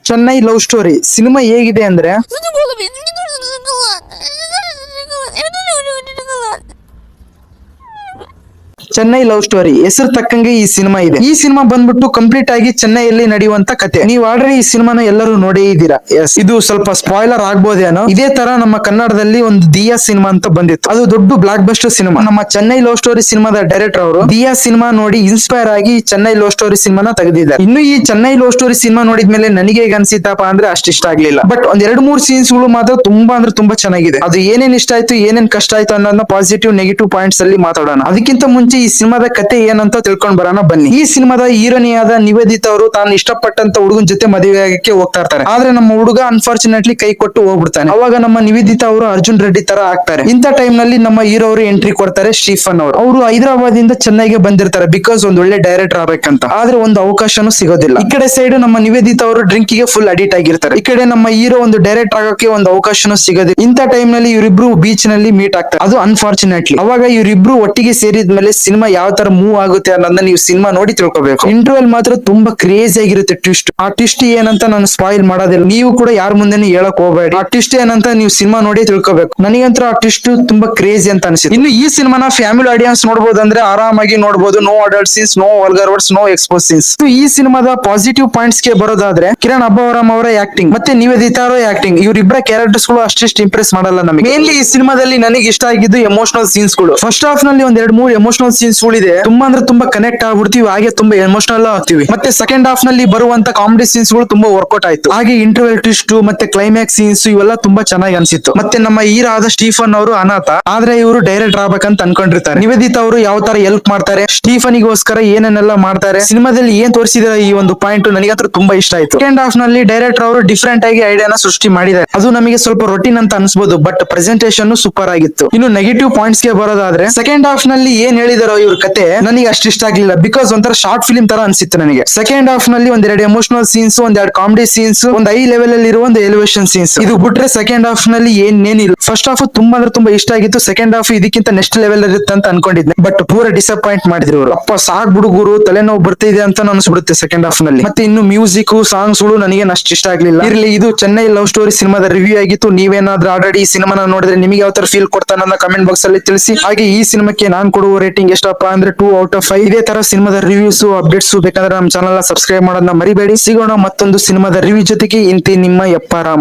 Chennai love story cinema ಹೇಗಿದೆ ಅಂದ್ರೆ Chennai love story ಹೆಸರು ತಕ್ಕಂಗೆ ಈ ಸಿನಿಮಾ ಇದೆ. ಈ ಸಿನಿಮಾ ಬಂದ್ಬಿಟ್ಟು ಕಂಪ್ಲೀಟ್ ಆಗಿ ಚೆನ್ನೈಯಲ್ಲಿ ನಡೆಯುವಂತ ಕತೆ. ನೀವು ಆಲ್ರೆಡಿ ಈ ಸಿನಿಮಾನ ಎಲ್ಲರೂ ನೋಡೇ ಇದ್ದೀರಾ. ಎಸ್, ಇದು ಸ್ವಲ್ಪ ಸ್ಪಾಯ್ಲರ್ ಆಗ್ಬೋದೇನೋ. ಇದೇ ತರ ನಮ್ಮ ಕನ್ನಡದಲ್ಲಿ ಒಂದು ದಿಯಾ ಸಿನಿಮಾ ಅಂತ ಬಂದಿತ್ತು. ಅದು ದೊಡ್ಡ ಬ್ಲಾಕ್ ಬಸ್ಟರ್ ಸಿನಿಮಾ. ನಮ್ಮ ಚೆನ್ನೈ ಲವ್ ಸ್ಟೋರಿ ಸಿನಿಮಾದ ಡೈರೆಕ್ಟರ್ ಅವರು ದಿಯಾ ಸಿನಿಮಾ ನೋಡಿ ಇನ್ಸ್ಪೈರ್ ಆಗಿ ಚೆನ್ನೈ ಲವ್ ಸ್ಟೋರಿ ಸಿನಿಮಾನ ತೆಗೆದಿದ್ದಾರೆ. ಇನ್ನು ಈ ಚೆನ್ನೈ ಲವ್ ಸ್ಟೋರಿ ಸಿನಿಮಾ ನೋಡಿದ್ಮೇಲೆ ನನಗೆ ಹೇಗೆ ಅನ್ಸಿತ್ತಪ್ಪ ಅಂದ್ರೆ ಅಷ್ಟು ಇಷ್ಟ ಆಗ್ಲಿಲ್ಲ. ಬಟ್ ಒಂದ್ ಎರಡು ಮೂರು ಸೀನ್ಸ್ ಗಳು ಮಾತ್ರ ತುಂಬಾ ಅಂದ್ರೆ ತುಂಬಾ ಚೆನ್ನಾಗಿದೆ. ಅದು ಏನೇನ್ ಇಷ್ಟ ಆಯ್ತು ಏನೇನ್ ಕಷ್ಟ ಆಯ್ತು ಅನ್ನೋದನ್ನ ಪಾಸಿಟಿವ್ ನೆಗೆಟಿವ್ ಪಾಯಿಂಟ್ಸ್ ಅಲ್ಲಿ ಮಾತಾಡೋಣ. ಅದಕ್ಕಿಂತ ಮುಂಚೆ ಈ ಸಿನಿಮಾದ ಕತೆ ಏನಂತ ತಿಳ್ಕೊಂಡ್ ಬರೋಣ ಬನ್ನಿ. ಈ ಸಿನಿಮಾದ ಹೀರೋನಿಯಾದ ನಿವೇದಿತಾ ಅವರು ತಾನು ಇಷ್ಟಪಟ್ಟಂತ ಹುಡುಗನ ಜೊತೆ ಮದುವೆ ಆಗಕ್ಕೆ ಹೋಗ್ತಾ ಇರ್ತಾರೆ. ಆದ್ರೆ ನಮ್ಮ ಹುಡುಗ ಅನ್ಫಾರ್ಚುನೇಟ್ಲಿ ಕೈ ಕೊಟ್ಟು ಹೋಗ್ಬಿಡ್ತಾನೆ. ಅವಾಗ ನಮ್ಮ ನಿವೇದಿತಾ ಅವರು ಅರ್ಜುನ್ ರೆಡ್ಡಿ ತರ ಆಗ್ತಾರೆ. ಇಂಥ ಟೈಮ್ ನಲ್ಲಿ ನಮ್ಮ ಹೀರೋ ಅವರು ಎಂಟ್ರಿ ಕೊಡ್ತಾರೆ, ಸ್ಟೀಫನ್ ಅವರು. ಅವರು ಹೈದರಾಬಾದ್ ಇಂದ ಚೆನ್ನೈಗೆ ಬಂದಿರ್ತಾರೆ ಬಿಕಾಸ್ ಒಂದ್ ಒಳ್ಳೆ ಡೈರೆಕ್ಟರ್ ಆಗ್ಬೇಕಂತ. ಆದ್ರೆ ಒಂದು ಅವಕಾಶನೂ ಸಿಗೋದಿಲ್ಲ. ಈ ಕಡೆ ಸೈಡ್ ನಮ್ಮ ನಿವೇದಿತಾ ಅವರು ಡ್ರಿಂಕ್ ಗೆ ಫುಲ್ ಅಡಿಕ್ಟ್ ಆಗಿರ್ತಾರೆ. ಈ ಕಡೆ ನಮ್ಮ ಹೀರೋ ಒಂದು ಡೈರೆಕ್ಟರ್ ಆಗಕ್ಕೆ ಒಂದು ಅವಕಾಶನೂ ಸಿಗೋದಿಲ್ಲ. ಇಂಥ ಟೈಮ್ ನಲ್ಲಿ ಇವರಿಬ್ರು ಬೀಚ್ ನಲ್ಲಿ ಮೀಟ್ ಆಗ್ತಾರೆ. ಅದು ಅನ್ಫಾರ್ಚುನೇಟ್ಲಿ. ಅವಾಗ ಇವರಿಬ್ರು ಒಟ್ಟಿಗೆ ಸೇರಿದ್ಮೇಲೆ ಸಿನಿಮಾ ಯಾವ ತರ ಮೂವ್ ಆಗುತ್ತೆ ಅನ್ನೋದನ್ನ ನೀವು ಸಿನಿಮಾ ನೋಡಿ ತಿಳ್ಕೊಬೇಕು. ಇಂಟರ್ವಲ್ ಮಾತ್ರ ತುಂಬಾ ಕ್ರೇಜಿ ಆಗಿರುತ್ತೆ ಟ್ವಿಸ್ಟ್. ಆ ಟ್ವಿಸ್ಟ್ ಏನಂತ ನಾನು ಸ್ಪಾಯಿಲ್ ಮಾಡೋದಿಲ್ಲ. ನೀವು ಕೂಡ ಯಾರ ಮುಂದೆನೂ ಹೇಳಕ್ ಹೋಗಬೇಡಿ. ಆ ಟ್ವಿಸ್ಟ್ ಏನಂತ ನೀವು ಸಿನಿಮಾ ನೋಡಿ ತಿಳ್ಕೊಬೇಕು. ನನಗಂತೂ ಆ ಟ್ವಿಸ್ಟ್ ತುಂಬಾ ಕ್ರೇಜಿ ಅಂತ ಅನಿಸಿತು. ಇನ್ನು ಈ ಸಿನಿಮಾನ ಫ್ಯಾಮಿಲಿ ಆಡಿಯನ್ಸ್ ನೋಡಬಹುದು ಅಂದ್ರೆ ಆರಾಮಾಗಿ ನೋಡಬಹುದು. No adult scenes, no vulgar words, no expose scenes. ಈ ಸಿನಿಮಾದ ಪಾಸಿಟಿವ್ ಪಾಯಿಂಟ್ಸ್ ಗೆ ಬರೋದಾದ್ರೆ ಕಿರಣ್ ಅಬ್ಬವರಂ ಅವರ ಆಕ್ಟಿಂಗ್ ಮತ್ತೆ ನಿವೇದಿತಾ ಅವರ ಆಕ್ಟಿಂಗ್, ಇವರಿಬ್ಬರ ಕ್ಯಾರೆಕ್ಟರ್ಸ್ ಗಳು ಅಷ್ಟಿಷ್ಟು ಇಂಪ್ರೆಸ್ ಮಾಡಲ್ಲ ನಮಗೆ. ಮೇನ್ಲಿ ಈ ಸಿನಿಮಾದಲ್ಲಿ ನನಗೆ ಇಷ್ಟ ಆಗಿದ್ದು ಎಮೋಷನಲ್ ಸೀನ್ಸ್ ಗಳು. ಫಸ್ಟ್ ಹಾಫ್ ನಲ್ಲಿ ಒಂದ್ ಎರಡು ಮೂರು ಎಮೋಷನಲ್ ಸೀನ್ಸ್ ಗಳಿದೆ. ತುಂಬಾ ಅಂದ್ರೆ ತುಂಬಾ ಕನೆಕ್ಟ್ ಆಗ್ಬಿಡ್ತೀವಿ, ಹಾಗೆ ತುಂಬಾ ಎಮೋಷನಲ್ ಆಗ್ತೀವಿ. ಮತ್ತೆ ಸೆಕೆಂಡ್ ಹಾಫ್ ನಲ್ಲಿ ಬರುವಂತ ಕಾಮಿಡಿ ಸೀನ್ಸ್ ಗಳು ತುಂಬಾ ವರ್ಕೌಟ್ ಆಯ್ತು. ಹಾಗೆ ಇಂಟರ್ವೆಲ್ ಟ್ವಿಸ್ಟ್ ಮತ್ತೆ ಕ್ಲೈಮ್ಯಾಕ್ಸ್ ಸೀನ್ಸ್ ಇವೆಲ್ಲ ತುಂಬಾ ಚೆನ್ನಾಗಿ ಅನ್ಸಿತ್ತು. ಮತ್ತೆ ನಮ್ಮ ಹೀರೋ ಆದ ಸ್ಟೀಫನ್ ಅವರು ಅನಾಥ, ಆದ್ರೆ ಇವರು ಡೈರೆಕ್ಟರ್ ಆಗ್ಬೇಕಂತ ಅನ್ಕೊಂಡಿರ್ತಾರೆ. ನಿವೇದಿತಾ ಅವರು ಯಾವ ತರ ಹೆಲ್ಪ್ ಮಾಡ್ತಾರೆ, ಸ್ಟೀಫನಿಗೋಸ್ಕರ ಏನೇನೆಲ್ಲ ಮಾಡ್ತಾರೆ, ಸಿನಿಮಾದಲ್ಲಿ ಏನ್ ತೋರಿಸಿದಾರೆ ಈ ಒಂದು ಪಾಯಿಂಟ್ ನನಗಂತೂ ತುಂಬಾ ಇಷ್ಟ ಆಯ್ತು. ಸೆಕೆಂಡ್ ಹಾಫ್ ನಲ್ಲಿ ಡೈರೆಕ್ಟರ್ ಅವರು ಡಿಫ್ರೆಂಟ್ ಆಗಿ ಐಡಿಯಾನ ಸೃಷ್ಟಿ ಮಾಡಿದ್ದಾರೆ. ಅದು ನಮಗೆ ಸ್ವಲ್ಪ ರೊಟೀನ್ ಅಂತ ಅನ್ಸ್ಬೋದು, ಬಟ್ ಪ್ರೆಸೆಂಟೇಷನ್ ಸೂಪರ್ ಆಗಿತ್ತು. ಇನ್ನು ನೆಗೆಟಿವ್ ಪಾಯಿಂಟ್ಸ್ ಗೆ ಬರೋದಾದ್ರೆ ಸೆಕೆಂಡ್ ಹಾಫ್ ನಲ್ಲಿ ಏನ್ ಹೇಳಿದಾರೋ ಇವ್ರ ಕತೆ ನನಗೆ ಅಷ್ಟು ಇಷ್ಟ ಆಗ್ಲಿಲ್ಲ. ಬಿಕಾಸ್ ಒಂಥರ ಶಾರ್ಟ್ ಫಿಲ್ಮ್ ತರ ಅನ್ಸಿತ್ತು ನನಗೆ. ಸೆಕೆಂಡ್ ಹಾಫ್ ನಲ್ಲಿ ಒಂದೆರಡು ಎಮೋಷನಲ್ ಸೀನ್ಸ್, ಒಂದೆರಡು ಕಾಮಿಡಿ ಸೀನ್ಸ್, ಒಂದು ಹೈ ಲೆವೆಲ್ ಅಲ್ಲಿ ಇರುವ ಒಂದು ಎಲಿವೇಶನ್ ಸೀನ್ಸ್, ಇದು ಬಿಟ್ರೆ ಸೆಕೆಂಡ್ ಹಾಫ್ ನಲ್ಲಿ ಏನಿಲ್ಲ. ಫಸ್ಟ್ ಹಾಫ್ ತುಂಬಾ ಅಂದ್ರೆ ತುಂಬಾ ಇಷ್ಟ ಆಗಿತ್ತು. ಸೆಕೆಂಡ್ ಹಾಫ್ ಇದಕ್ಕಿಂತ ನೆಕ್ಸ್ಟ್ ಲೆವೆಲ್ ಇರುತ್ತೆ ಅಂತ ಅನ್ಕೊಂಡಿದ್ದೆ, ಬಟ್ ಪೂರ ಡಿಸಪಾಯಿಂಟ್ ಮಾಡಿದ್ರು ಅವರು. ಅಪ್ಪ ಸಾಕ್ ಹುಡುಗರು ತಲೆನೋವು ಬರ್ತಿದೆ ಅಂತ ಅನ್ಸ್ಬಿಡುತ್ತೆ ಸೆಕೆಂಡ್ ಹಾಫ್ ನಲ್ಲಿ. ಮತ್ತೆ ಇನ್ನು ಮ್ಯೂಸಿಕ್ ಸಾಂಗ್ಸ್ ಗಳು ನನಗೆ ಅಷ್ಟು ಇಷ್ಟ ಆಗ್ಲಿಲ್ಲ. ಇರ್ಲಿ, ಇದು ಚೆನ್ನೈ ಲವ್ ಸ್ಟೋರಿ ಸಿನಿಮಾದ ರಿವ್ಯೂ ಆಗಿತ್ತು. ನೀವೇನಾದ್ರೂ ಆಲ್ರೆಡಿ ಈ ಸಿನಿಮಾನ ನೋಡಿದ್ರೆ ನಿಮಗೆ ಯಾವ ತರ ಫೀಲ್ ಕೊಡ್ತಾನ ನನ್ನ ಕಮೆಂಟ್ ಬಾಕ್ಸ್ ಅಲ್ಲಿ ತಿಳಿಸಿ. ಹಾಗೆ ಈ ಸಿನಿಮಾಕ್ಕೆ ನಾನು ಕೊಡುವ ರೇಟಿಂಗ್ ಎಷ್ಟಪ್ಪ ಅಂದ್ರೆ 2/5. ಇದೇ ತರ ಸಿನಿಮಾದ ರಿವ್ಯೂಸ್ ಅಪ್ಡೇಟ್ಸ್ ಬೇಕಂದ್ರೆ ನಮ್ಮ ಚಾನಲ್ ಸಬ್ಸ್ಕ್ರೈಬ್ ಮಾಡೋದನ್ನ ಮರಿಬೇಡಿ. ಸಿಗೋಣ ಮತ್ತೊಂದು ಸಿನಿಮಾದ ರಿವ್ಯೂ ಜೊತೆಗೆ. ಇಂತಿ ನಿಮ್ಮ ಯಪ್ಪಾರಾಮ.